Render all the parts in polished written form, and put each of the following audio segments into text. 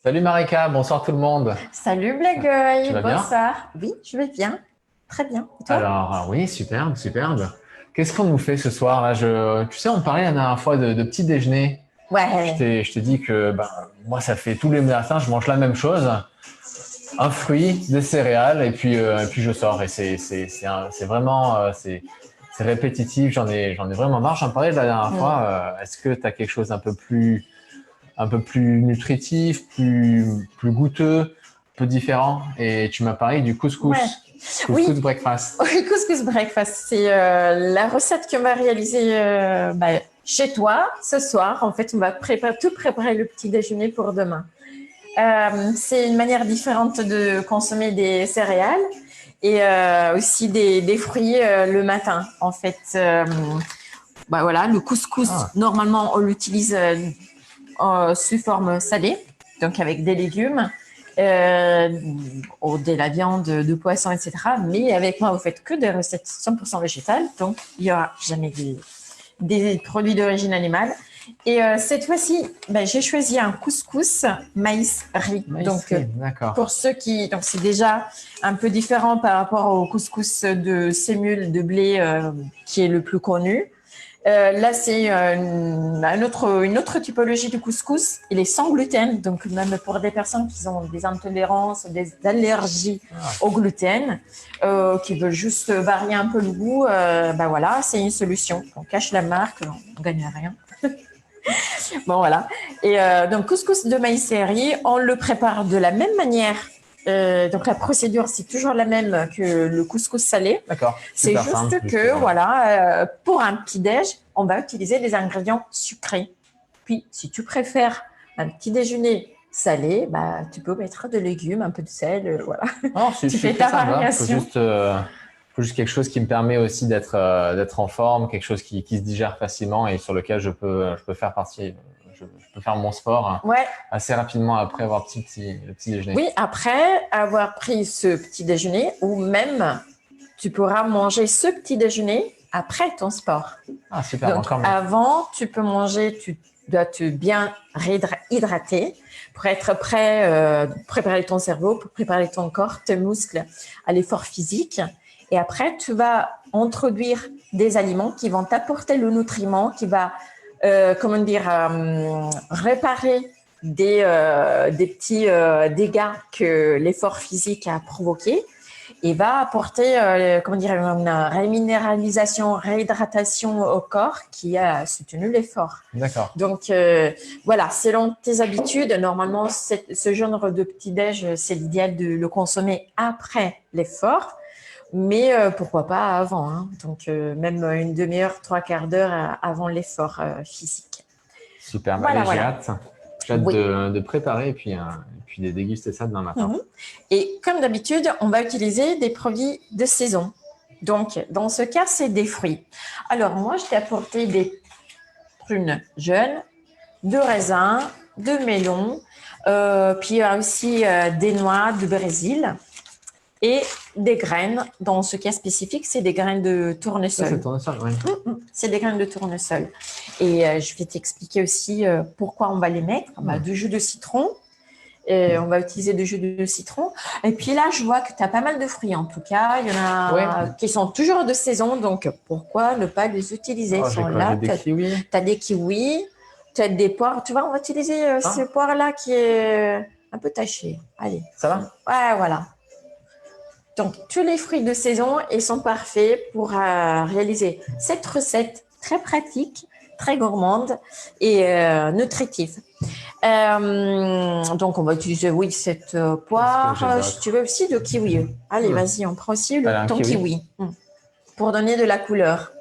Salut Marika, bonsoir tout le monde. Salut Tu Blagueuil, vas bien? bonsoir. Oui, je vais bien. Très bien. Et toi? Oui, superbe, superbe. Qu'est-ce qu'on nous fait ce soir là Tu sais, on parlait la dernière fois de petit déjeuner. Ouais. Je t'ai dit que moi, ça fait tous les matins, je mange la même chose, un fruit, des céréales, et puis je sors. Et c'est vraiment c'est répétitif. J'en ai vraiment marre. J'en parlais de la dernière Mm. fois. Est-ce que tu as quelque chose un peu plus nutritif, plus goûteux, un peu différent? Et tu m'as parlé du Ouais. couscous, Oui, couscous breakfast. oui, couscous breakfast, c'est la recette qu'on va réaliser chez toi ce soir. En fait, on va tout préparer le petit déjeuner pour demain. C'est une manière différente de consommer des céréales et aussi des fruits le matin. En fait, voilà, le couscous, Ah, normalement, on l'utilise sous forme salée, donc avec des légumes, euh, de la viande, de poisson, etc. Mais avec moi, vous faites que des recettes 100% végétales, donc il n'y aura jamais des produits d'origine animale. Et cette fois-ci, j'ai choisi un couscous maïs-riz. Donc, maïsserie, d'accord. pour ceux qui, donc c'est déjà un peu différent par rapport au couscous de sémule de blé qui est le plus connu. Là, c'est une autre typologie de couscous. Il est sans gluten, donc même pour des personnes qui ont des intolérances, des allergies Ah, au gluten, qui veulent juste varier un peu le goût, voilà, c'est une solution. On cache la marque, on gagne rien. Bon, voilà. Et donc, couscous de maïs et riz, on le prépare de la même manière. Donc, la procédure, c'est toujours la même que le couscous salé. d'accord, C'est super simple, juste juste que, pour. voilà, pour un petit-déj, on va utiliser des ingrédients sucrés. Puis, si tu préfères un petit déjeuner salé, tu peux mettre de légumes, un peu de sel, voilà. Non, Tu c'est fais très ta simple, hein. variation. Faut juste quelque chose qui me permet aussi d'être en forme, quelque chose qui se digère facilement et sur lequel je peux faire partie, je peux faire mon sport Ouais. assez rapidement après avoir le petit déjeuner. Oui, après avoir pris ce petit déjeuner, ou même tu pourras manger ce petit déjeuner après ton sport. Ah, super, Donc, encore mieux. avant, tu peux manger, tu dois te bien réhydrater pour être prêt, préparer ton cerveau, pour préparer ton corps, tes muscles à l'effort physique. Et après, tu vas introduire des aliments qui vont t'apporter le nutriment, qui va, réparer des petits dégâts que l'effort physique a provoqués et va apporter une réminéralisation, réhydratation au corps qui a soutenu l'effort. D'accord. Donc voilà, selon tes habitudes, normalement ce genre de petit-déj, c'est l'idéal de le consommer après l'effort, mais pourquoi pas avant, hein. Donc même une demi-heure, trois quarts d'heure avant l'effort physique. Super. Voilà, Allez, j'ai voilà. hâte. J'ai hâte Oui. de préparer et puis de déguster ça demain matin. Mhm. Et comme d'habitude, on va utiliser des produits de saison. Donc, dans ce cas, c'est des fruits. Alors, moi, je t'ai apporté des prunes jeunes, de raisins, de melons, puis il y a aussi des noix de Brésil et des graines. Dans ce cas spécifique, c'est des graines de Ça, c'est le tournesol. tournesol, oui. C'est des graines de tournesol. Et je vais t'expliquer aussi pourquoi on va les mettre. Hmm. Du jus de citron, on va utiliser du jus de citron. Et puis là, je vois que tu as pas mal de fruits en tout cas. Il y en Ouais. a qui sont toujours de saison, donc pourquoi ne pas les utiliser? Ils Oh, j'ai sont quoi? J'ai là. des kiwis. Tu as des kiwis, tu as des poires. Tu vois, on va utiliser ce Ah, poire-là qui est un peu taché. Allez. ça va? Ouais, voilà. Donc, tous les fruits de saison, ils sont parfaits pour réaliser cette recette très pratique, très gourmande et nutritive. Donc, on va utiliser, oui, cette Qu'est-ce que poire. j'ai Si tu d'autre? veux aussi de kiwi. Allez, Hmm. vas-y, on prend aussi Allez, un ton kiwi. kiwi pour donner de la couleur.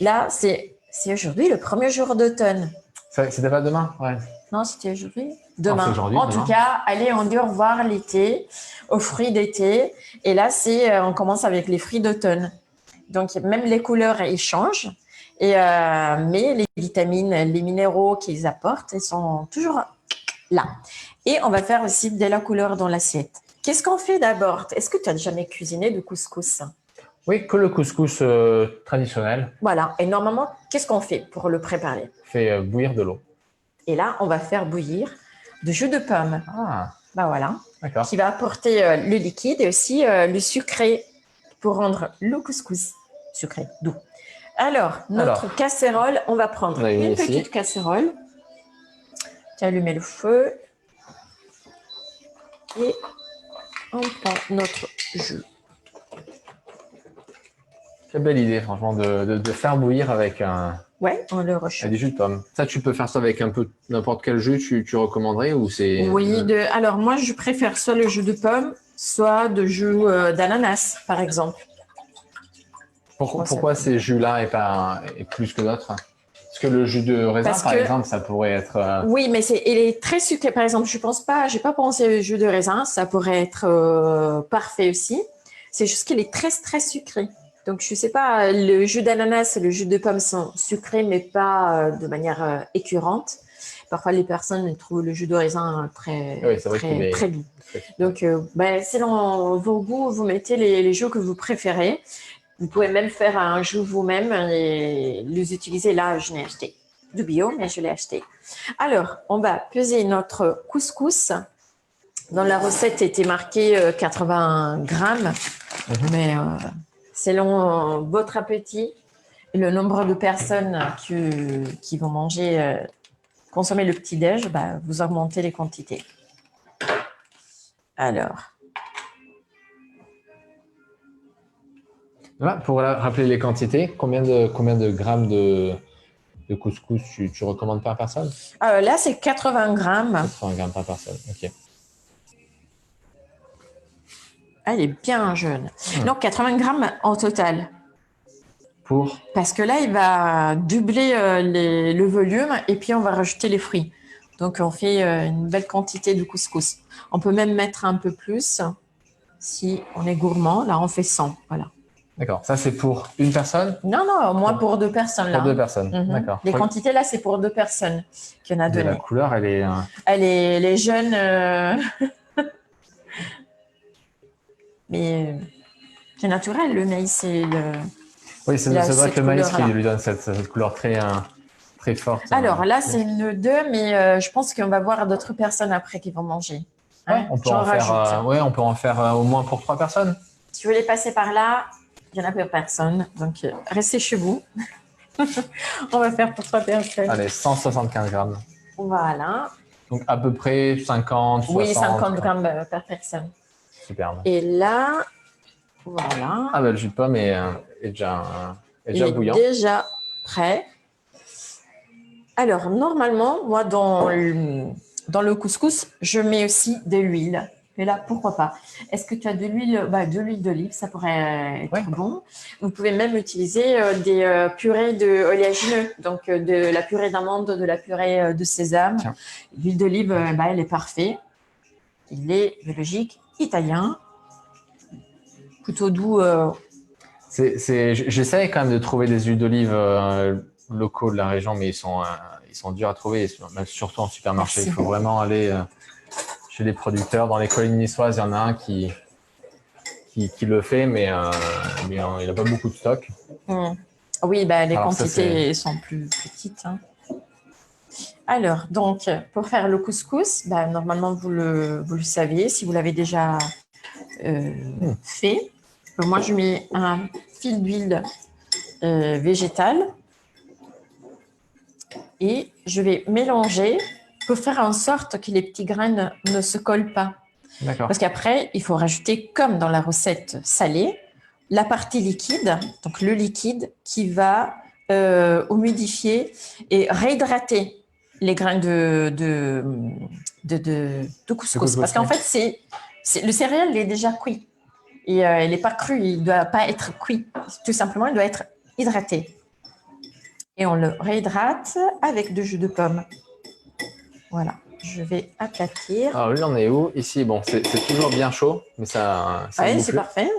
Là, c'est aujourd'hui le premier jour d'automne. C'était pas demain? Ouais. Non, c'était aujourd'hui. Non, c'est Demain. aujourd'hui, En tout demain. cas, allez, on dit au revoir l'été, aux fruits d'été. Et là, on commence avec les fruits d'automne. Donc, même les couleurs, ils changent. Et, mais les vitamines, les minéraux qu'ils apportent, ils sont toujours là. Et on va faire aussi de la couleur dans l'assiette. Qu'est-ce qu'on fait d'abord? Est-ce que tu as jamais cuisiné de couscous? Oui, que le couscous traditionnel Voilà. Et normalement, qu'est-ce qu'on fait pour le préparer? fait bouillir de l'eau. Et là, on va faire bouillir de jus de pomme. Ah, Bah voilà, d'accord. qui va apporter le liquide et aussi le sucré pour rendre le couscous sucré, doux. Alors, notre casserole, on va prendre une petite casserole. Tu allumes le feu et on prend notre jus. Quelle belle idée, franchement, de faire bouillir avec Ouais, on le rechauffe. du jus de pomme. Ça, tu peux faire ça avec un peu n'importe quel jus, tu recommanderais ou c'est... Oui, alors moi, je préfère soit le jus de pomme, soit de jus d'ananas, par exemple. Pourquoi ces jus-là et plus que d'autres? Parce que le jus de raisin, par exemple, ça pourrait être... Oui, mais il est très sucré. Par exemple, j'ai pas pensé au jus de raisin, ça pourrait être parfait aussi. C'est juste qu'il est très, très sucré. Donc, je sais pas, le jus d'ananas et le jus de pomme sont sucrés, mais pas de manière écœurante. Parfois, les personnes trouvent le jus de raisin très doux. Donc, selon vos goûts, vous mettez les jus que vous préférez. Vous pouvez même faire un jus vous-même et les utiliser. Là, je l'ai acheté du bio, mais je l'ai acheté. Alors, on va peser notre couscous. Dans la recette, était marqué 80 grammes, mais selon votre appétit et le nombre de personnes qui vont consommer le petit-déj, vous augmentez les quantités. Alors. Voilà, pour rappeler les quantités, combien de grammes de couscous tu recommandes par personne? Là, c'est 80 grammes. 80 grammes par personne, ok. Elle est bien jeune. Non, 80 grammes en total. Parce que là, il va doubler le volume et puis on va rajouter les fruits. Donc, on fait une belle quantité de couscous. On peut même mettre un peu plus si on est gourmand. Là, on fait 100. Voilà. D'accord. Ça, c'est pour une personne? Non, moi, pour 2 personnes. Pour 2 personnes, d'accord. Les quantités, là, c'est pour 2 personnes qu'il y en a donné. La couleur, elle est... Elle est jeune. Mais c'est naturel, le maïs, c'est le... Oui, c'est vrai que le maïs qui lui donne cette couleur très forte. Alors là, c'est une 2, mais je pense qu'on va voir d'autres personnes après qui vont manger. Hein, on peut en faire au moins pour 3 personnes. Si vous voulez passer par là, il n'y en a pour personne. Donc, restez chez vous. On va faire pour 3 personnes. Allez, 175 grammes. Voilà. Donc, à peu près 50, 60. Oui, 50 grammes par personne. Superbe. Et là, voilà. Ah, le jus de pomme est déjà bouillant. Il est déjà prêt. Alors, normalement, moi, dans le couscous, je mets aussi de l'huile. Et là, pourquoi pas? Est-ce que tu as de l'huile d'olive? Ça pourrait être bon. Vous pouvez même utiliser des purées d'oléagineux, donc de la purée d'amande, de la purée de sésame. L'huile d'olive, elle est parfaite. Il est biologique, italien, plutôt doux. J'essaie quand même de trouver des huiles d'olive locaux de la région, mais ils sont durs à trouver, surtout en supermarché. Il faut vraiment aller chez les producteurs. Dans les collines niçoises, il y en a un qui le fait, mais il n'a pas beaucoup de stock. Oui, les quantités sont plus petites. Hein. Alors, donc, pour faire le couscous, normalement, vous le savez, si vous l'avez déjà fait. Moi, je mets un fil d'huile végétale et je vais mélanger pour faire en sorte que les petits grains ne se collent pas. D'accord. Parce qu'après, il faut rajouter, comme dans la recette salée, la partie liquide, donc le liquide qui va humidifier et réhydrater les grains de couscous. Parce qu'en fait, le céréal est déjà cuit. Et il n'est pas cru, il ne doit pas être cuit. Tout simplement, il doit être hydraté. Et on le réhydrate avec du jus de pomme. Voilà, je vais aplatir. Alors lui, on est où? Ici, bon, c'est toujours bien chaud, mais ça oui, c'est parfait.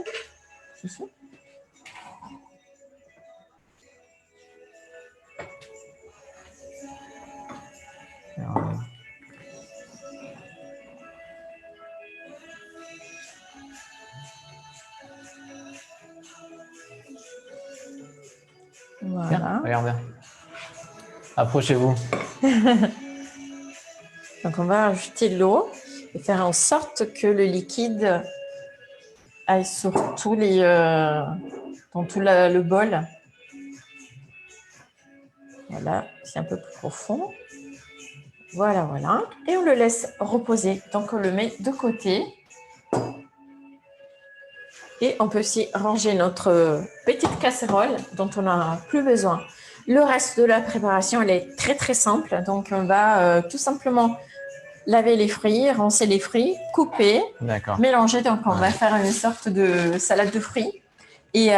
Voilà. Bien, regarde bien. Approchez-vous. Donc, on va ajouter l'eau et faire en sorte que le liquide aille sur tous dans tout le bol. Voilà, c'est un peu plus profond. Voilà, voilà. Et on le laisse reposer. Donc, on le met de côté. Et on peut aussi ranger notre petite casserole dont on n'a plus besoin. Le reste de la préparation, elle est très, très simple. Donc, on va tout simplement laver les fruits, rincer les fruits, couper, mélanger. Donc, on va faire une sorte de salade de fruits. Et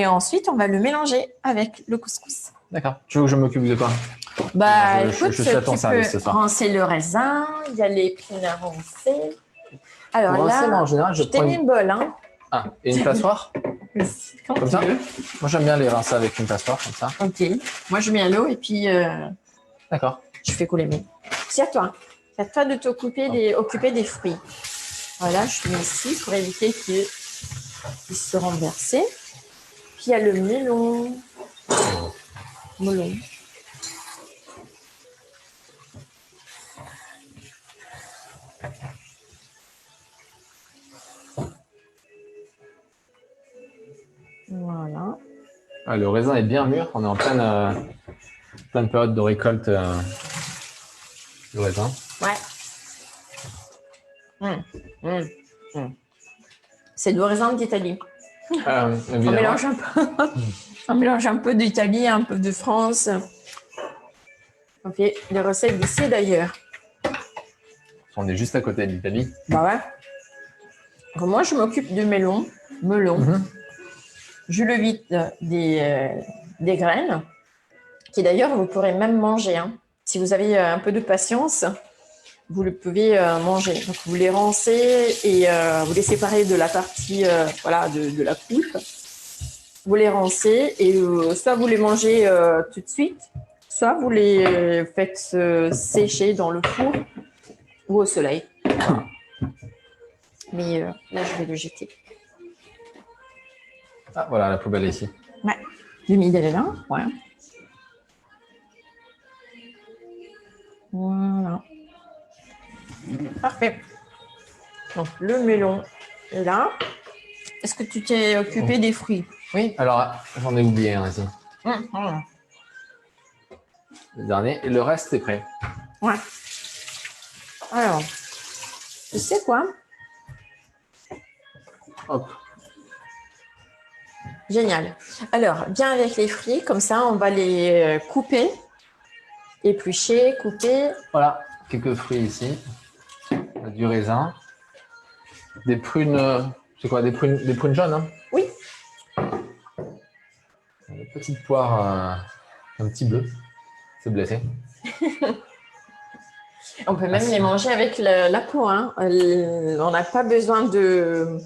ensuite, on va le mélanger avec le couscous. D'accord. Tu veux que je m'occupe de quoi? Écoute, je suis à ton service ce tu peux soir. rincer le raisin. Il y a les épinards rincés. Alors Pour rincer, là, moi, en général, je t'ai mis une bol. Hein. Ah, et une passoire? Comme ça? Moi, j'aime bien les rincer avec une passoire, comme ça. Ok. Moi, je mets à l'eau et puis D'accord. je fais couler mes. C'est à toi. C'est à toi de t'occuper occuper des fruits. Voilà, je mets ici pour éviter qu'ils se renversent. Puis il y a le melon. Melon. Voilà. Ah, le raisin est bien mûr. On est en pleine période de récolte du raisin. Ouais. C'est du raisin d'Italie. On mélange un peu. On mélange un peu d'Italie, un peu de France. On fait des recettes d'ici d'ailleurs. On est juste à côté de l'Italie. Bah ouais. Donc moi, je m'occupe du melon. Je le vide des graines, qui d'ailleurs, vous pourrez même manger. Hein. Si vous avez un peu de patience, vous le pouvez manger. Donc, vous les rincez et vous les séparez de la partie voilà, de la pulpe. Vous les rincez et soit vous les mangez tout de suite, soit vous les faites sécher dans le four ou au soleil. Voilà. Mais là, je vais le jeter. Ah, voilà, la poubelle est ici. Ouais. L'humide, elle est là. Ouais. Voilà. Parfait. Donc, le melon est là. Est-ce que tu t'es occupé des fruits? Oui, alors, j'en ai oublié un ici. Le dernier. Et le reste, c'est prêt. Ouais. Alors, tu sais quoi? Hop. Génial. Alors, bien avec les fruits, comme ça, on va les couper, éplucher, couper. Voilà, quelques fruits ici. Du raisin. Des prunes, c'est quoi? Des prunes jaunes, hein? Oui. Des petites poires, un petit bleu. C'est blessé. On peut même les manger avec la peau. Hein. On n'a pas besoin de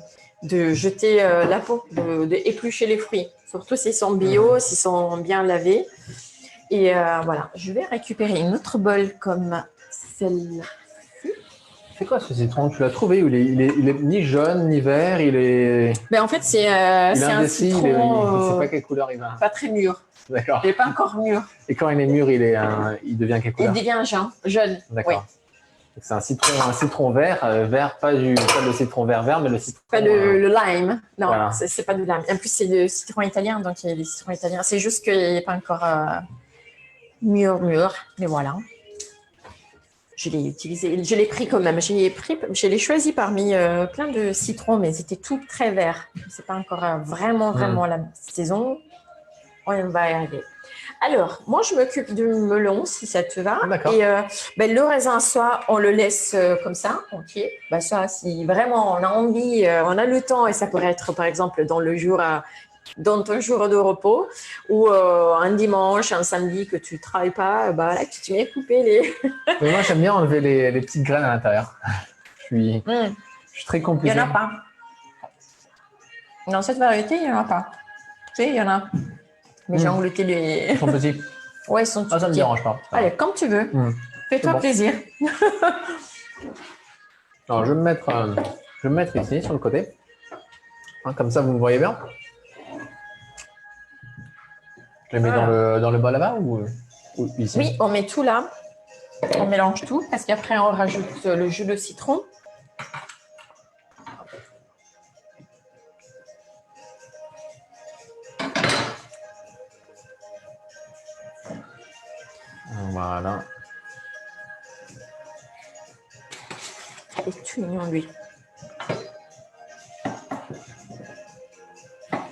jeter la peau, d'éplucher les fruits. Surtout s'ils sont bio, s'ils sont bien lavés. Et voilà, je vais récupérer une autre bol comme celle-là. C'est quoi ce citron? Tu l'as trouvé? Il est ni jaune, ni vert. Ben, en fait, c'est un citron. Je ne sais pas quelle couleur il a. Pas très mûr. D'accord. Il n'est pas encore mûr. Et quand il est mûr, il devient quelle couleur? Il devient jaune. D'accord. Oui. C'est un citron vert, pas le citron vert, mais le citron. Pas le lime. Non, voilà. c'est pas du lime. En plus, c'est le citron italien, donc il y a des citrons italiens. C'est juste qu'il n'est pas encore mûr. Mais voilà. Je l'ai utilisé. Je l'ai pris quand même. Je l'ai choisi parmi plein de citrons, mais ils étaient tous très verts. C'est pas encore vraiment la saison. On va y arriver. Alors, moi, je m'occupe du melon, si ça te va. D'accord. Et le raisin, soit on le laisse comme ça, entier. Soit si vraiment on a envie, on a le temps, et ça pourrait être, par exemple, dans ton jour de repos, ou un dimanche, un samedi que tu ne travailles pas, là, tu mets à couper les… Mais moi, j'aime bien enlever les petites graines à l'intérieur. Je suis très compliqué. Il n'y en a pas. Dans cette variété, il n'y en a pas. Tu sais, il y en a. Mais j'ai englouti les… Ils sont petits. Ouais, ils sont petits. Ça ne me dérange pas. Allez, comme tu veux. Fais-toi plaisir. Alors, je vais me mettre ici, sur le côté. Comme ça, vous me voyez bien. Je les mets dans le bol là-bas ou ici? Oui, on met tout là. On mélange tout parce qu'après, on rajoute le jus de citron. Voilà. Et tout mignon, lui.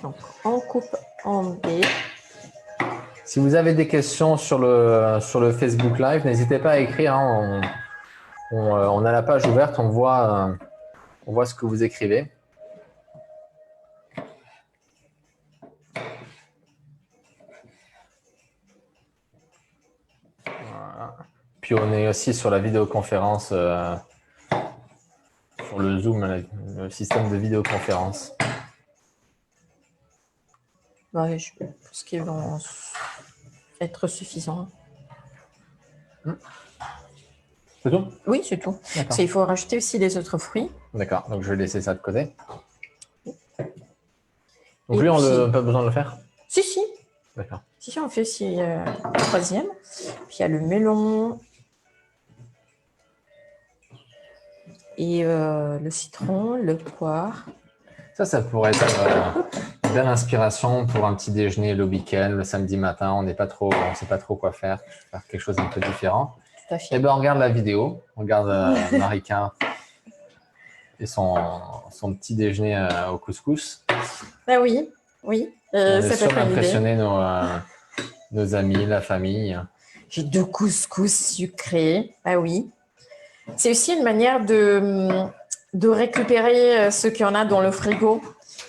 Donc, on coupe en dés. Si vous avez des questions sur le Facebook Live, n'hésitez pas à écrire. Hein. On a la page ouverte, on voit ce que vous écrivez. Voilà. Puis on est aussi sur la vidéoconférence, sur le Zoom, le système de vidéoconférence. Ouais, je pense qu'ils vont être suffisants. C'est tout? Oui, c'est tout. Parce qu'il faut rajouter aussi les autres fruits. D'accord, donc je vais laisser ça de côté. Donc Et lui, on puis- n'a pas besoin de le faire? Si, si. D'accord. Si, on fait aussi le troisième. Puis il y a le melon. Et le citron, le poire. Ça pourrait être une belle inspiration pour un petit déjeuner le week-end, le samedi matin. On ne sait pas trop quoi faire quelque chose d'un peu différent. Tout à fait. Eh ben, on regarde la vidéo, on regarde Marika et son petit déjeuner au couscous. Ben oui, oui. On est Ça peut sûr être une idée. d'impressionner nos amis, la famille. J'ai 2 couscous sucrés. Ah oui. C'est aussi une manière de récupérer ce qu'il y en a dans le frigo.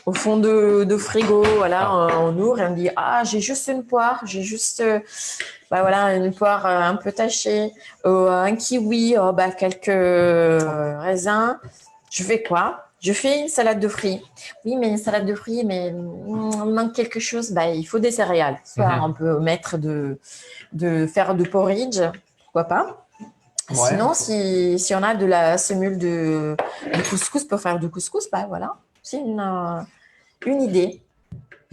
Au fond de frigo, voilà, on ouvre et on dit « Ah, j'ai juste une poire, j'ai juste voilà, une poire un peu tachée, un kiwi, quelques raisins. » Je fais quoi? Je fais une salade de fruits. Oui, mais une salade de fruits, mais il manque quelque chose. Il faut des céréales. Soit on peut mettre faire du porridge, pourquoi pas. Ouais. Sinon, si on a de la semoule de couscous pour faire du couscous, voilà, c'est une idée.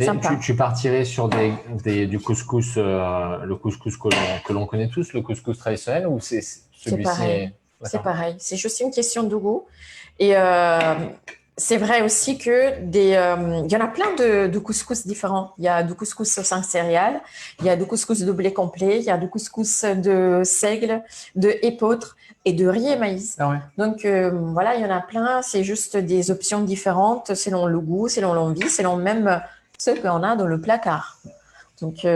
Mais Sympa. tu partirais sur du couscous, le couscous que l'on connaît tous, le couscous traditionnel, ou c'est celui-ci? pareil. C'est pareil. C'est juste une question de goût. Et c'est vrai aussi que il y en a plein de couscous différents. Il y a du couscous sans céréales, il y a du couscous de blé complet, il y a du couscous de seigle, de épeautre et de riz et maïs. Ah ouais. Donc voilà, il y en a plein. C'est juste des options différentes selon le goût, selon l'envie, selon même ce qu'on a dans le placard. Donc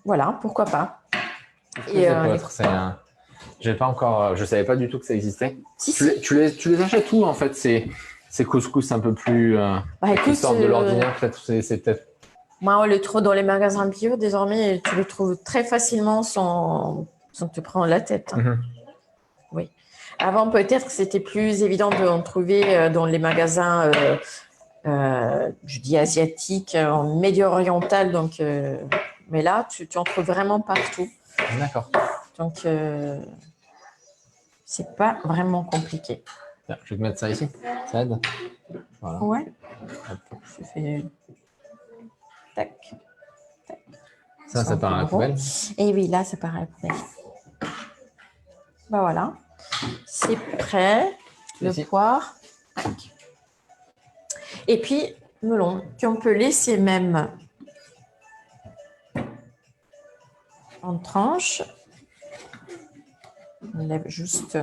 voilà, pourquoi pas. J'ai pas encore, je savais pas du tout que ça existait. Si, tu les achètes où en fait ces couscous un peu plus qui sortent de l'ordinaire, peut-être c'est peut-être. Moi, on les trouve dans les magasins bio désormais et tu les trouves très facilement sans te prendre la tête. Oui. Avant, peut-être, c'était plus évident d'en trouver dans les magasins, je dis asiatiques, en Médio-Oriental. Donc, mais là, tu en trouves vraiment partout. D'accord. Donc, c'est pas vraiment compliqué. Tiens, je vais te mettre ça ici. Ça aide. Voilà. Ouais. Je fais tac. Ça part à la poubelle. Et oui, là, ça part à la poubelle. Voilà. C'est prêt. Le poire. Et puis, melon, qu'on peut laisser même en tranches. On lève juste.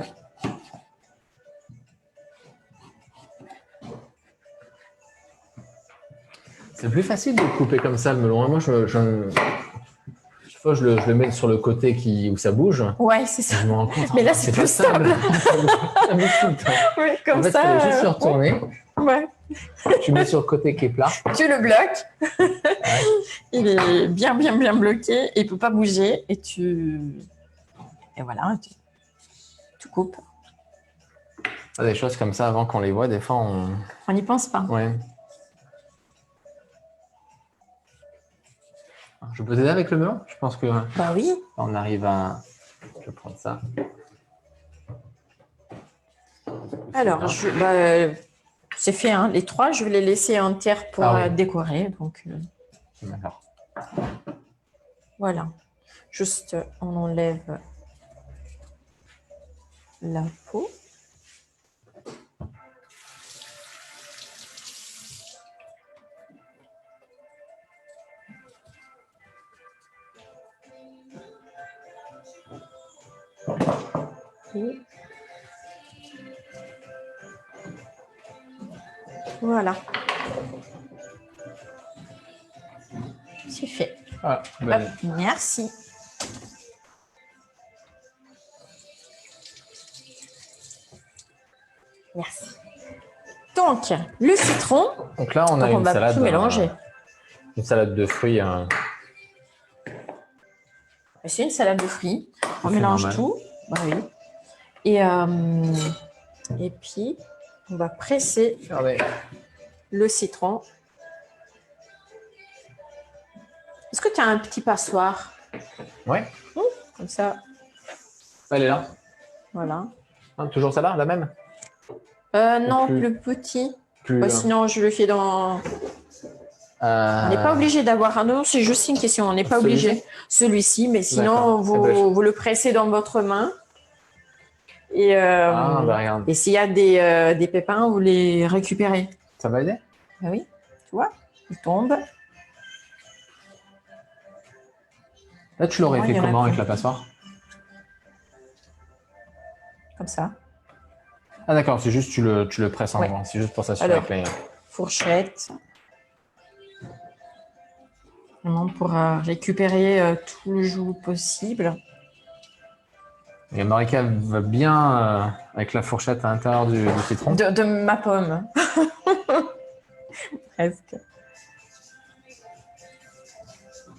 C'est plus facile de couper comme ça le melon. Moi, je le mets sur le côté où ça bouge. Ouais, c'est ça. Je me rends compte. Mais là, c'est plus stable. Ça bouge tout le temps. Ouais, comme en fait, ça. Il faut juste le retourner. Ouais. Tu mets sur le côté qui est plat. Tu le bloques. Ouais. Il est bien bloqué. Il ne peut pas bouger. Et voilà, tu coupes. Des choses comme ça, avant qu'on les voit, des fois, on n'y pense pas. Ouais. Je peux t'aider avec le melon? Je pense que. Bah oui. On arrive à. Je vais prendre ça. Alors, c'est fait. Hein. Les 3, je vais les laisser en terre pour décorer. Donc, d'accord. Voilà. Juste, on enlève la peau. Et voilà. C'est fait. Voilà. Hop, merci. Merci. Donc, le citron, Donc là, on a on une va salade. tout mélanger. Une salade de fruits. C'est une salade de fruits. On C'est mélange normal. tout. Bah oui. Et puis, on va presser Regardez. le citron. Est-ce que tu as un petit passoire? Ouais. Comme ça, Elle est là. voilà. Hein, toujours celle-là, la même. Non, plus- le petit. Plus. Bah, sinon, je le fais dans... On n'est pas obligé d'avoir un autre, c'est juste une question. On n'est pas Celui-ci obligé. Celui-ci, mais sinon, D'accord. Eh ben, vous le pressez dans votre main. Et, Ah, bah regarde. et s'il y a des pépins, vous les récupérez. Ça va aider? Ah oui, tu vois, il tombe. Là, tu l'aurais Oh, fait il y en a comment avec plus. la passoire? Comme ça. Ah d'accord, c'est juste tu le presses en Ouais. grand. C'est juste pour s'assurer Alors, que les... fourchette. Vraiment pour récupérer tout le jus possible. Et Marika va bien avec la fourchette à l'intérieur du citron. De ma pomme. Presque.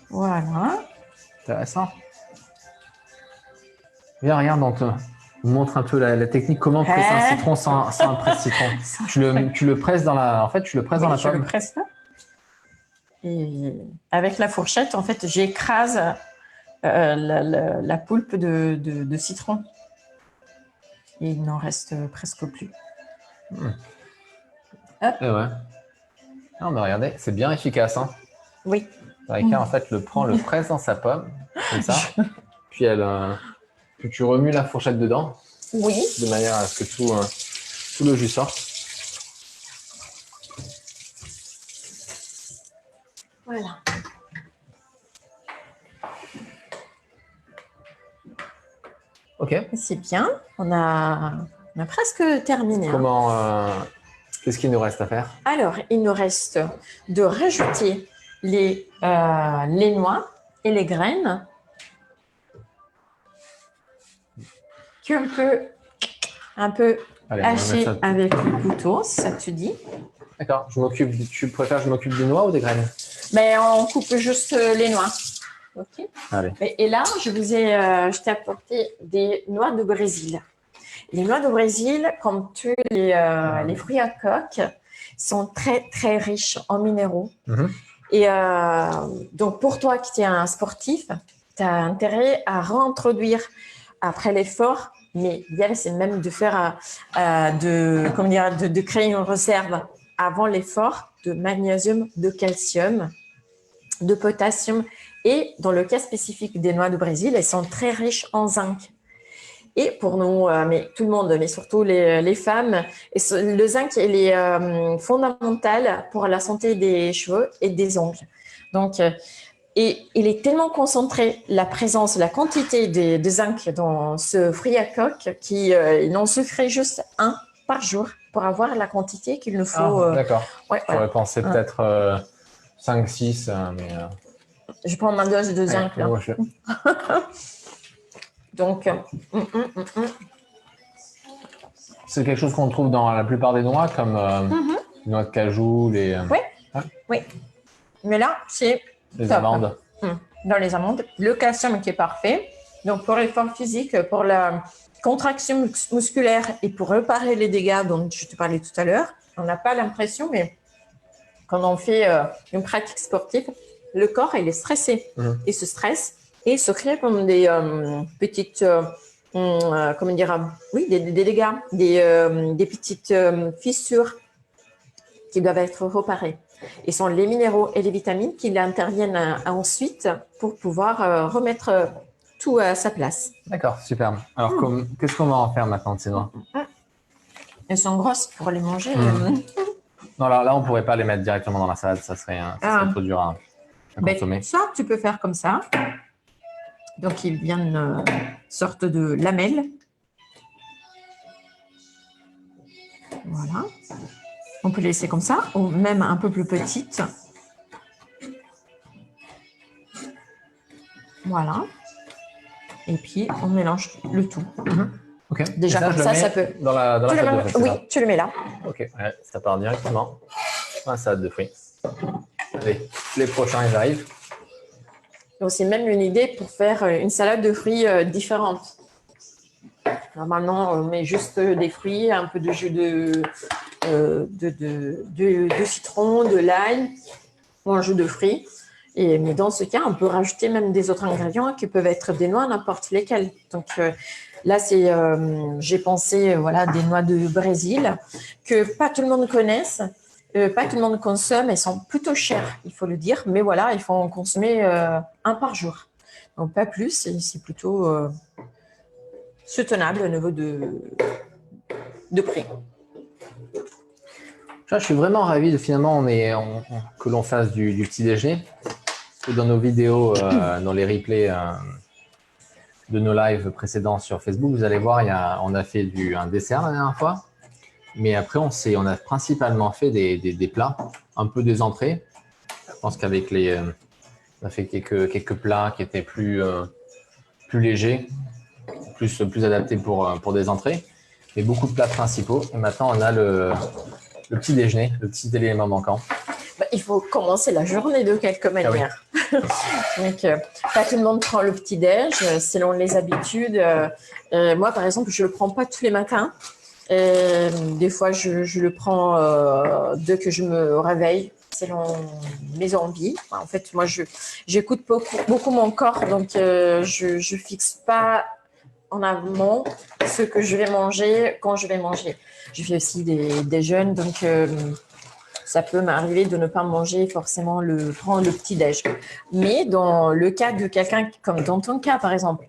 Voilà. Intéressant. Viens, regarde, on te montre un peu la technique, comment presser un citron sans un presse-citron. Tu le presses dans la... En fait, tu le presses dans la Je le pomme. presse là. Et avec la fourchette, en fait, j'écrase la pulpe de citron. Et il n'en reste presque plus. Et ouais. Non, mais regardez, c'est bien efficace. Hein. Oui. Marika, en fait, le presse dans sa pomme, comme ça. Puis puis tu remues la fourchette dedans, Oui. de manière à ce que tout le jus sorte. Voilà. Ok. C'est bien. On a presque terminé. Hein. Comment... Qu'est-ce qu'il nous reste à faire? Alors, il nous reste de rajouter les noix et les graines qu'on peut un peu Allez, on va mettre hacher ça. avec le couteau, si ça te dit. D'accord. Tu préfères que je m'occupe des noix ou des graines? Mais on coupe juste les noix. Ok. Allez. Et là, je t'ai apporté des noix de Brésil. Les noix de Brésil, comme tous les fruits à coque, sont très, très riches en minéraux. Mhm. Et donc, pour toi qui es un sportif, tu as intérêt à réintroduire après l'effort, mais l'idéal, c'est même de faire, de créer une réserve avant l'effort de magnésium, de calcium, de potassium. Et dans le cas spécifique des noix de Brésil, elles sont très riches en zinc. Et pour nous, mais tout le monde, mais surtout les femmes, le zinc il est fondamental pour la santé des cheveux et des ongles. Donc, et il est tellement concentré, la présence, la quantité de zinc dans ce fruit à coque qu'il en suffit juste un par jour pour avoir la quantité qu'il nous faut. Ah, d'accord. Ouais, J'aurais voilà. pensé peut-être 5, 6, mais... Je prends ma dose de zinc là. Ouais, Donc, c'est quelque chose qu'on trouve dans la plupart des noix, comme les noix de cajou, les oui. Mais là, c'est top. amandes. Dans les amandes, le calcium qui est parfait. Donc, pour l'effort physique, pour la contraction musculaire et pour réparer les dégâts dont je te parlais tout à l'heure, on n'a pas l'impression, mais quand on fait une pratique sportive, le corps, il est stressé. Il se stresse et il se crée comme des petites, comment dire, oui, des dégâts, des petites fissures qui doivent être réparées. Et ce sont les minéraux et les vitamines qui interviennent ensuite pour pouvoir remettre tout à sa place. D'accord, super. Alors, qu'est-ce qu'on va en faire maintenant de ces noix? Elles sont grosses pour les manger. Non, alors là, on ne pourrait pas les mettre directement dans la salade, ça serait trop dur à consommer. Ça, tu peux faire comme ça. Donc, ils viennent sorte de lamelles. Voilà. On peut les laisser comme ça, ou même un peu plus petites. Voilà. Et puis, on mélange le tout. Ok. Déjà, comme ça peut… Dans la salade de fruits. Oui, tu le mets là. Ok, ouais, ça part directement dans la salade de fruits. Allez, les prochains, ils arrivent. Donc, c'est même une idée pour faire une salade de fruits différente. Normalement, on met juste des fruits, un peu de jus de citron, de l'ail ou un jus de fruits. Mais dans ce cas, on peut rajouter même des autres ingrédients qui peuvent être des noix, n'importe lesquelles. Donc là, j'ai pensé des noix de Brésil que pas tout le monde connaisse, pas tout le monde consomme. Elles sont plutôt chères, il faut le dire. Mais voilà, il faut en consommer un par jour. Donc pas plus, et c'est plutôt soutenable au niveau de prix. Je suis vraiment ravi de finalement que l'on fasse du petit déjeuner. Dans nos vidéos, dans les replays de nos lives précédents sur Facebook, vous allez voir, on a fait un dessert la dernière fois. Mais après, on a principalement fait des plats, un peu des entrées. Je pense qu'avec on a fait quelques plats qui étaient plus légers, plus adaptés pour des entrées. Mais beaucoup de plats principaux. Et maintenant, on a le petit déjeuner, le petit élément manquant. Il faut commencer la journée de quelque manière. Ah oui. Donc, pas tout le monde prend le petit-déj selon les habitudes. Moi, par exemple, je ne le prends pas tous les matins. Des fois, je le prends dès que je me réveille, selon mes envies. En fait, moi, j'écoute beaucoup mon corps, donc je ne fixe pas en amont ce que je vais manger quand je vais manger. Je fais aussi des jeûnes, donc ça peut m'arriver de ne pas manger forcément prendre le petit-déj. Mais dans le cas de quelqu'un, comme dans ton cas par exemple,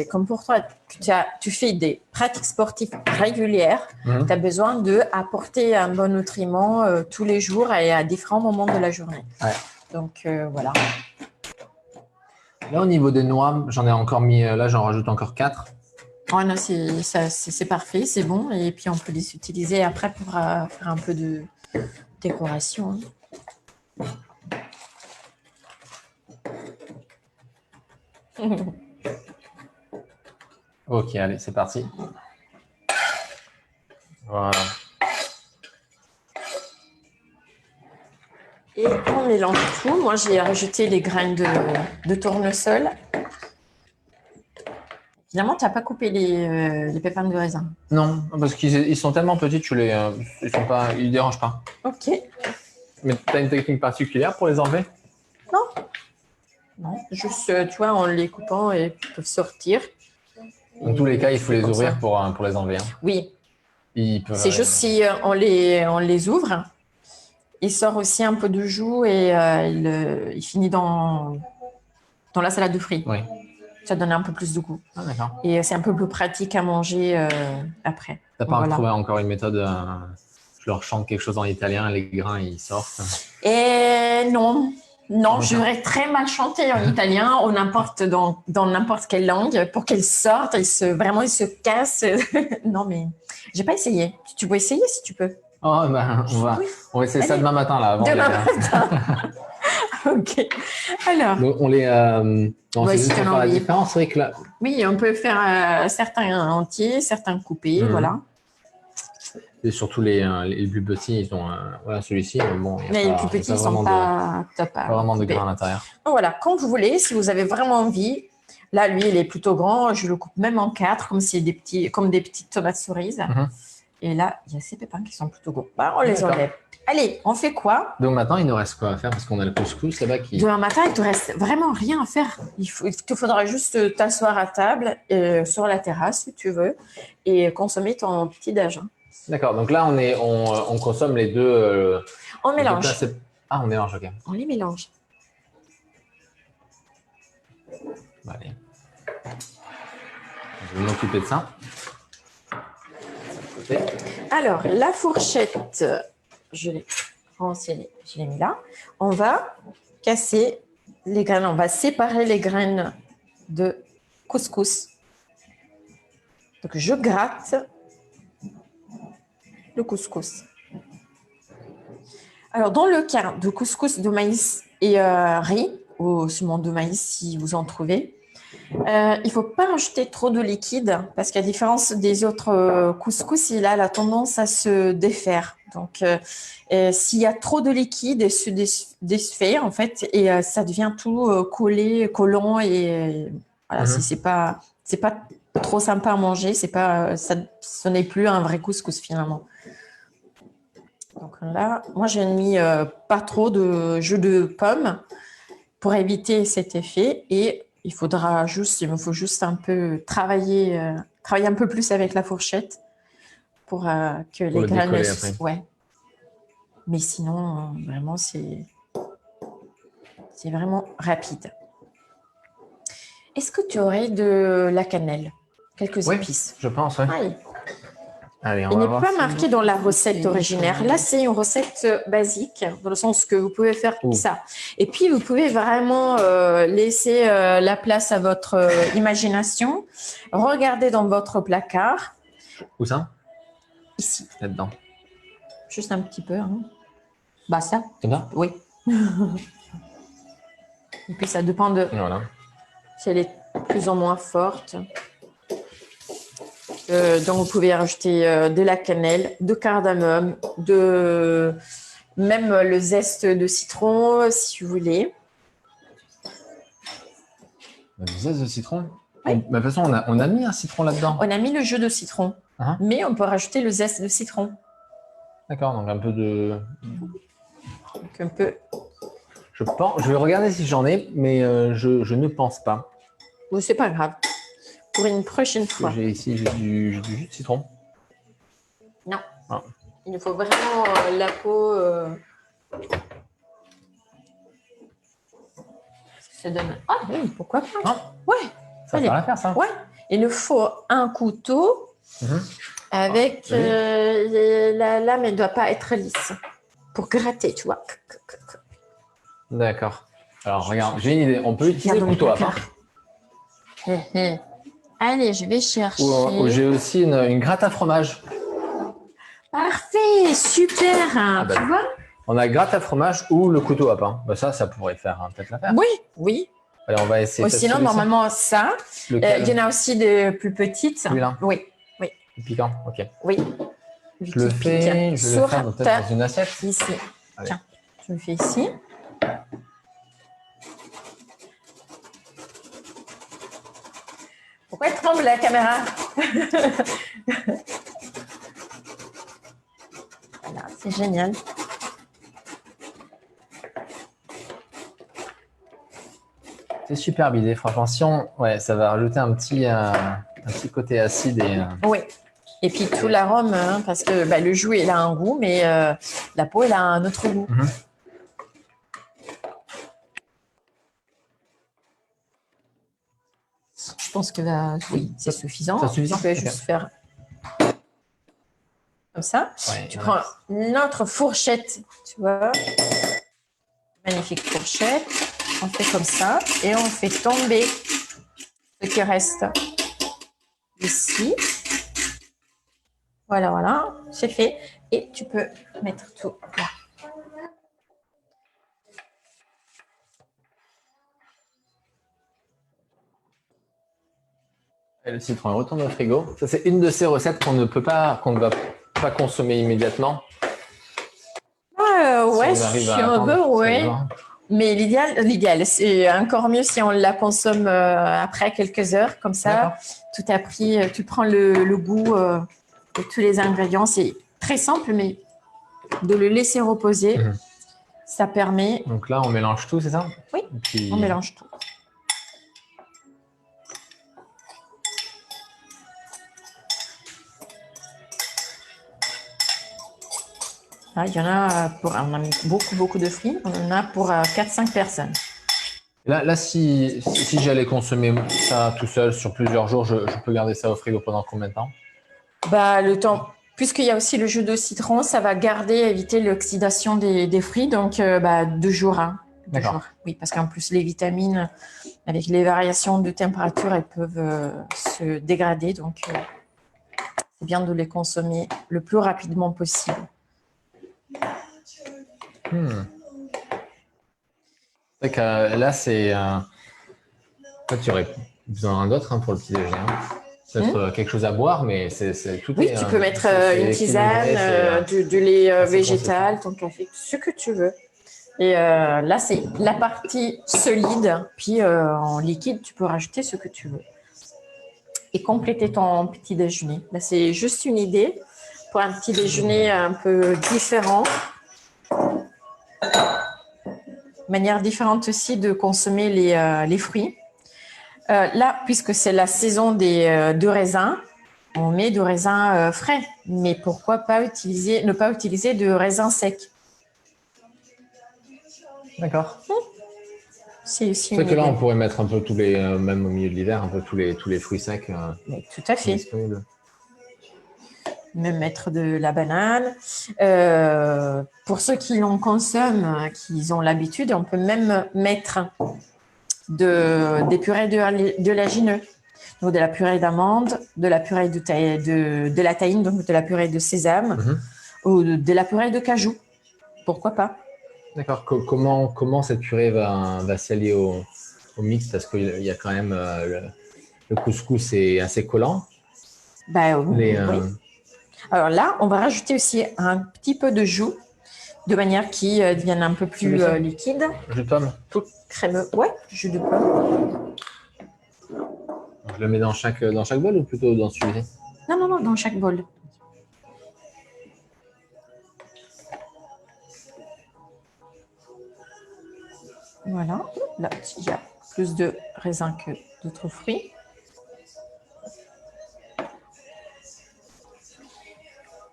comme pour toi, tu fais des pratiques sportives régulières, tu as besoin d'apporter un bon nutriment tous les jours et à différents moments de la journée. Ouais. Donc voilà. Là, au niveau des noix, j'en ai encore mis, là j'en rajoute encore 4. Oh non, c'est parfait, c'est bon. Et puis on peut les utiliser après pour faire un peu de décoration. Ok, allez, c'est parti. Voilà. Et on mélange tout. Moi, j'ai rajouté les graines de tournesol. Finalement, tu n'as pas coupé les pépins de raisin. Non, parce qu'ils sont tellement petits, ils dérangent pas. Ok. Mais tu as une technique particulière pour les enlever? Non, juste, tu vois, en les coupant, ils peuvent sortir. Dans tous les cas, il faut les ouvrir pour les enlever. Hein. Oui. C'est juste si on les ouvre, il sort aussi un peu de jus et il finit dans la salade de fruits. Oui. Ça donne un peu plus de goût. Ah, d'accord. Et c'est un peu plus pratique à manger après. Tu n'as pas trouvé encore une méthode je leur chante quelque chose en italien, les grains, ils sortent? Et non. Non, j'aurais très mal chanté en italien ou dans n'importe quelle langue pour qu'elle sorte, ils se cassent. Non, mais j'ai pas essayé. Tu peux essayer si tu peux. Oh, ben, on va essayer ça demain matin, là. Demain matin. Ok. Alors. Donc, on les. C'est juste pour faire la différence, c'est vrai que là. Oui, on peut faire certains entiers, certains coupés, voilà. Et surtout les plus petits, ils ont celui-ci, mais bon. Mais les plus petits ne sont pas top. Pas vraiment de grains à l'intérieur. Donc voilà, quand vous voulez, si vous avez vraiment envie. Là, lui, il est plutôt grand. Je le coupe même en 4, comme des petites tomates cerises. Et là, il y a ces pépins qui sont plutôt gros. On les enlève. Allez, on fait quoi? Donc maintenant, il nous reste quoi à faire parce qu'on a le couscous là-bas qui. Demain matin, il te reste vraiment rien à faire. Il te faudra juste t'asseoir à table sur la terrasse si tu veux et consommer ton petit déj. D'accord. Donc là, on consomme les deux. On mélange. On mélange, ok. On les mélange. Allez. Je vais m'occuper de ça. Alors, la fourchette, je l'ai mis là. On va casser les graines, on va séparer les graines de couscous. Donc, je gratte le couscous. Alors, dans le cas de couscous de maïs et riz, ou seulement de maïs si vous en trouvez, il ne faut pas rajouter trop de liquide parce qu'à différence des autres couscous, il a la tendance à se défaire. Donc, s'il y a trop de liquide, il se défait en fait et ça devient tout collé, collant et voilà, c'est pas trop sympa à manger. C'est pas, ce n'est plus un vrai couscous finalement. Donc là, moi j'ai mis pas trop de jus de pomme pour éviter cet effet et il me faut juste un peu travailler un peu plus avec la fourchette pour que les graines. Ouais. Mais sinon, vraiment, c'est vraiment rapide. Est-ce que tu aurais de la cannelle? Quelques épices? Je pense, oui. Allez, il n'est pas marqué dans la recette originaire. Là, c'est une recette basique, dans le sens que vous pouvez faire ça. Et puis, vous pouvez vraiment laisser la place à votre imagination. Regardez dans votre placard. Où ça? Ici. Là-dedans. Juste un petit peu. Hein. Bah ça. C'est ça? Oui. Et puis, ça dépend de si elle est plus ou moins forte. Donc, vous pouvez rajouter de la cannelle, de cardamome, même le zeste de citron, si vous voulez. Le zeste de citron? Oui. De toute façon, on a mis un citron là-dedans. On a mis le jus de citron, mais on peut rajouter le zeste de citron. D'accord, donc un peu de... Donc un peu... Je vais regarder si j'en ai, mais je ne pense pas. Bon, c'est pas grave. Pour une prochaine fois. J'ai ici du jus de citron. Non. Ah. Il nous faut vraiment la peau. Ça donne. Ah oui, pourquoi pas. Ouais. Ça va faire ça. Ouais. Il nous faut un couteau avec la lame, elle ne doit pas être lisse. Pour gratter, tu vois. D'accord. Alors regarde, j'ai une idée. On peut utiliser le couteau à part. Allez, je vais chercher. J'ai aussi une gratte à fromage. Parfait, super. Tu vois? On a gratte à fromage ou le couteau à pain. Bah ça pourrait faire peut-être l'affaire. Oui. Allez, on va essayer. Sinon, normalement, ça. Il y en a aussi de plus petites. Celui-là? Oui. Piquant, ok. Oui. Je le fais peut-être dans une assiette. Ici. Allez. Tiens, je le fais ici. Pourquoi elle tremble la caméra? Voilà, c'est génial. C'est super idée, franchement. Ça va rajouter un petit côté acide. Oui. Et puis tout l'arôme, parce que le jus, il a un goût, mais la peau, elle a un autre goût. Je pense que là, oui, c'est suffisant. C'est suffisant. Tu peux juste faire comme ça. Ouais, tu prends notre fourchette, tu vois. Magnifique fourchette. On fait comme ça et on fait tomber ce qui reste ici. Voilà, c'est fait. Et tu peux mettre tout là. Et le citron retourne au frigo. Ça, c'est une de ces recettes qu'on ne va pas consommer immédiatement. Ouais, si on veut, ouais. Mais l'idéal, c'est encore mieux si on la consomme après quelques heures. Comme ça, tout a pris, tu prends le goût de tous les ingrédients. C'est très simple, mais de le laisser reposer, ça permet... Donc là, on mélange tout, c'est ça? Oui, puis... on mélange tout. Là, il y en a on a mis beaucoup de fruits. On en a pour 4-5 personnes. Là si j'allais consommer ça tout seul sur plusieurs jours, je peux garder ça au frigo pendant combien de temps? Bah, le temps, puisqu'il y a aussi le jus de citron, ça va garder, éviter l'oxydation des fruits. Donc, bah, 2 jours. Hein. 2 jours. D'accord. Oui, parce qu'en plus, les vitamines, avec les variations de température, elles peuvent se dégrader. Donc, c'est bien de les consommer le plus rapidement possible. C'est vrai que là, c'est. En fait, tu aurais besoin d'un d'autre pour le petit déjeuner. Hein. Peut-être quelque chose à boire, mais tout Oui, est. tu peux mettre C'est une tisane, équilibré, c'est du lait assez végétal, consistant. ton café, ce que tu veux. Et là, c'est la partie solide. Puis en liquide, tu peux rajouter ce que tu veux. Et compléter ton petit déjeuner. Là, c'est juste une idée pour un petit déjeuner un peu différent. Manière différente aussi de consommer les fruits. Là, puisque c'est la saison de raisins, on met de raisins frais. Mais pourquoi pas ne pas utiliser de raisins secs? D'accord. C'est aussi C'est vrai une que là, idée. on pourrait mettre un peu tous les, même au milieu de l'hiver, un peu tous les fruits secs Mais tout à fait. disponibles. Même mettre de la banane. Pour ceux qui en consomment, qui ont l'habitude, on peut même mettre des purées de lagineux. Donc de la purée d'amande, de la purée de la tahine, donc de la purée de sésame, ou de la purée de cajou. Pourquoi pas? D'accord. Comment cette purée va s'allier au mix? Parce qu'il y a quand même le couscous est assez collant. Bah, Les, oui. Alors là, on va rajouter aussi un petit peu de jus, de manière qu'il devienne un peu plus celui-ci, liquide. jus de pomme. Tout crémeux. Ouais, jus de pomme. Je le mets dans chaque bol ou plutôt dans celui-ci? Non, non, non, dans chaque bol. Voilà. Là, il y a plus de raisins que d'autres fruits.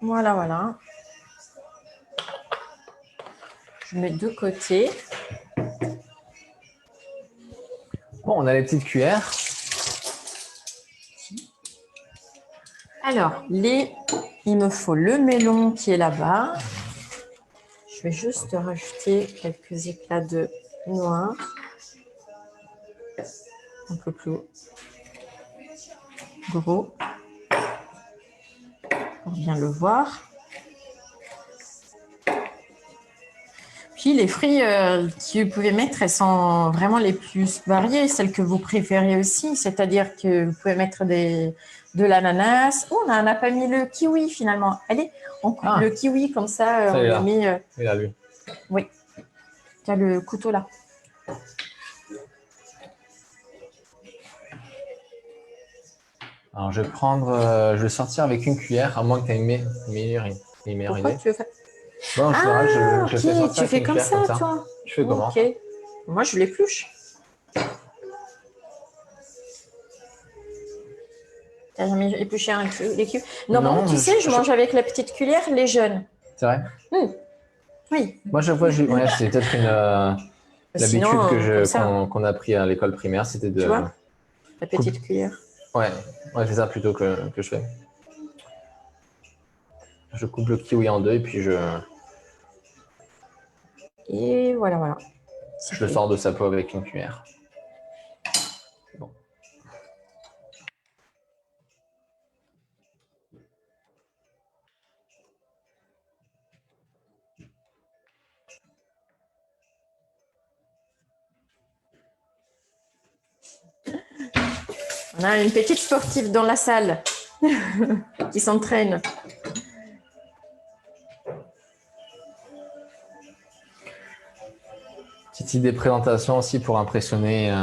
Voilà, voilà. Je mets de côté. Bon, on a les petites cuillères. Alors, il me faut le melon qui est là-bas. Je vais juste rajouter quelques éclats de noix. Un peu plus gros pour bien le voir. Puis les fruits que vous pouvez mettre, elles sont vraiment les plus variées, celles que vous préférez aussi. C'est-à-dire que vous pouvez mettre de l'ananas. Oh, on n'a pas mis le kiwi finalement. Allez, on coupe le kiwi comme ça, Ça on est le là. met. Il a lu. Oui, tu as le couteau là. Alors, je vais sortir avec une cuillère, à moins que tu aies une meilleure Pourquoi idée. tu veux faire? Bon, en général, Ah, je le fais ok, sortir tu avec fais une comme cuillère ça, comme ça. toi. Tu fais comment? Ok. Moi, je l'épluche. T'as jamais épluché les cubes? Normalement, Non, tu sais, je mange avec la petite cuillère les jeunes. c'est vrai. Oui. Moi, chaque fois, ouais, c'est peut-être l'habitude Sinon, comme ça, qu'on a pris à l'école primaire, c'était tu de vois, la couper. petite cuillère. Ouais, ouais, c'est ça plutôt que je fais. Je coupe le kiwi en deux et puis Et voilà, voilà. je le sors de sa peau avec une cuillère. Bon. On a une petite sportive dans la salle qui s'entraîne. Petite idée de présentation aussi pour impressionner.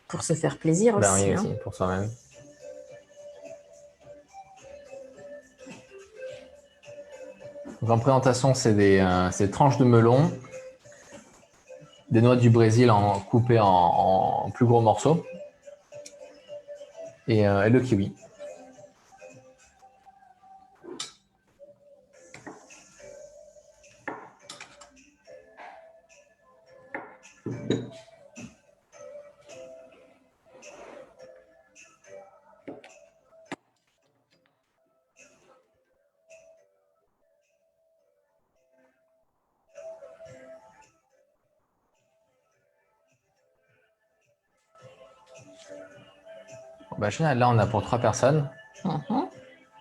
Pour se faire plaisir Ben aussi. oui, Hein. aussi, pour soi-même. Donc en présentation, c'est des tranches de melon, des noix du Brésil coupées en plus gros morceaux et le kiwi. Bah, génial. Là, on a pour 3 personnes. Mhm.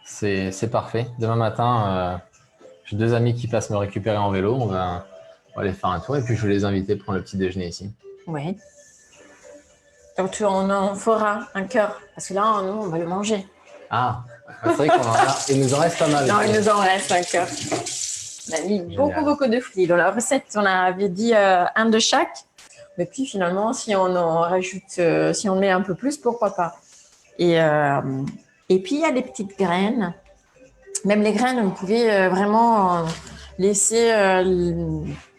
C'est parfait. Demain matin, j'ai 2 amis qui passent me récupérer en vélo. On va aller faire un tour et puis je vais les inviter prendre le petit déjeuner ici. Oui. Donc, on en fera un cœur. Parce que là, nous, on va le manger. Ah, c'est vrai qu'on en a. Il nous en reste pas mal. Non, il nous en reste un cœur. On a mis Génial. beaucoup de fruits. Dans la recette, on avait dit un de chaque. Mais puis finalement, si on en rajoute, si on met un peu plus, pourquoi pas. Et puis, il y a des petites graines. Même les graines, vous pouvez vraiment laisser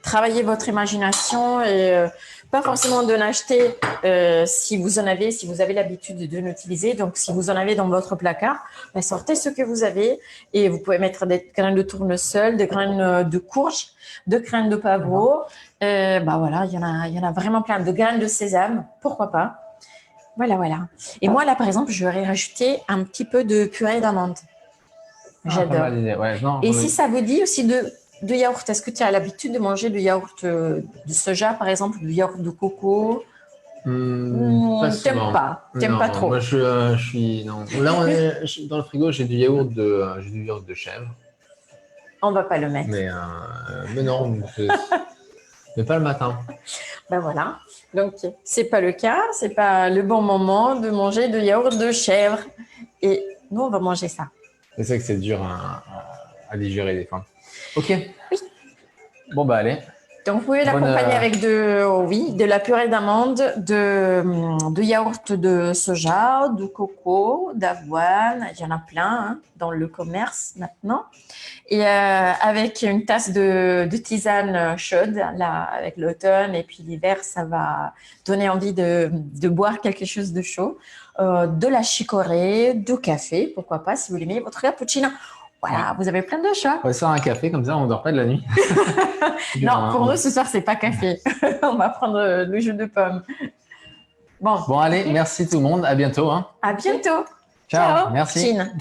travailler votre imagination et pas forcément de l'acheter si vous avez l'habitude de l'utiliser. Donc, si vous en avez dans votre placard, ben, sortez ce que vous avez et vous pouvez mettre des graines de tournesol, des graines de courge, de graines de pavot. Ben voilà, il y en a vraiment plein. De graines de sésame, pourquoi pas. Voilà. Et moi, là, par exemple, je vais rajouter un petit peu de purée d'amande. J'adore. Pas mal d'idées. Ouais, non, Et si ça vous dit aussi de yaourt, est-ce que tu as l'habitude de manger du yaourt de soja, par exemple, du yaourt de coco? Pas T'aimes souvent. pas, t'aimes pas trop. Moi, je suis. Non. Là, dans le frigo, j'ai du yaourt de chèvre. On va pas le mettre. Mais non, mais pas le matin. Ben voilà. Donc, c'est pas le cas, c'est pas le bon moment de manger de yaourt de chèvre. Et nous, on va manger ça. C'est ça que c'est dur à digérer des fois. Ok. Oui. Bon, bah, allez. Donc, vous pouvez l'accompagner avec de la purée d'amande, de yaourt de soja, de coco, d'avoine. Il y en a plein dans le commerce maintenant. Et avec une tasse de tisane chaude, là, avec l'automne et puis l'hiver, ça va donner envie de boire quelque chose de chaud. De la chicorée, de café, pourquoi pas, si vous l'aimez, votre cappuccino. Voilà, vous avez plein de choix. On va se faire un café, comme ça, on ne dort pas de la nuit. Non, pour nous, ce soir, c'est pas café. On va prendre le jus de pomme. Bon, allez, merci tout le monde. À bientôt. À bientôt. Ciao. Merci. Chine.